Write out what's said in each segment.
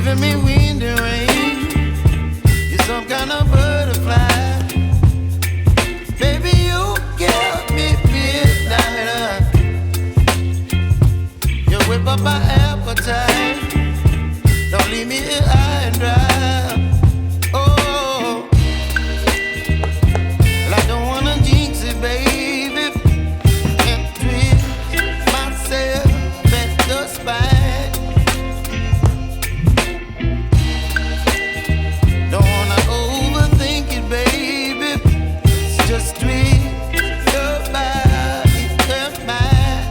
giving me wind and rain. You're some kind of butterfly. Baby, you give me midnight. You whip up my appetite. Don't leave me here high and dry. Oh, well, I don't wanna jinx it, baby, and twist myself at the spine. Don't wanna overthink it, baby. It's just twist your body and mine.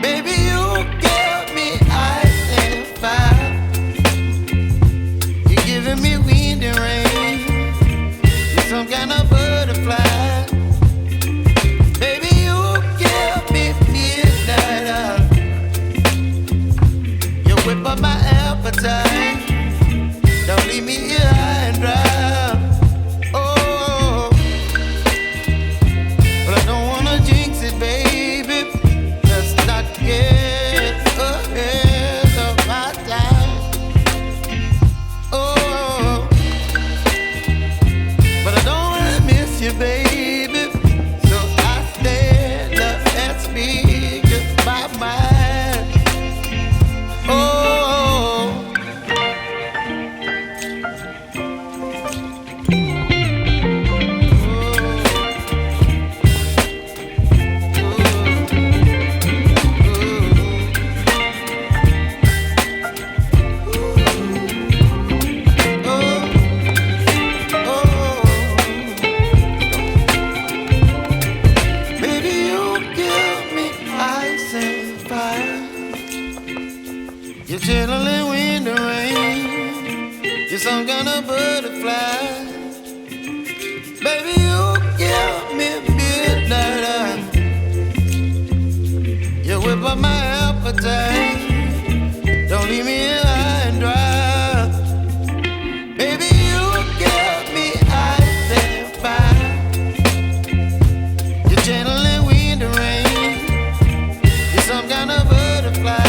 Baby, you give me ice and fire. You're giving me wind and rain. You're some kind of butterfly. Baby, you give me midnight. You whip up my appetite. Don't leave me here high and dry. Oh, but I don't wanna jinx it, baby. Let's not get ahead of my time. Oh, but I don't wanna miss you, baby. So I stand up and speak my mind. Oh. Baby, you give me ice and fire. You're chilling wind and rain. You're some kind of butterfly. Baby, you give me midnight. You whip up my appetite. Don't leave me here high and dry. Baby, you give me ice and fire. You're channeling wind and rain. You're some kind of butterfly.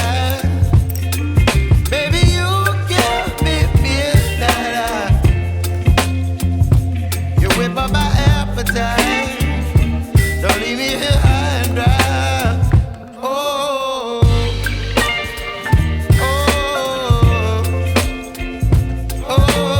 Baby, you give me midnight. You whip up my appetite. Don't leave me here high and dry. Oh, oh, oh, oh,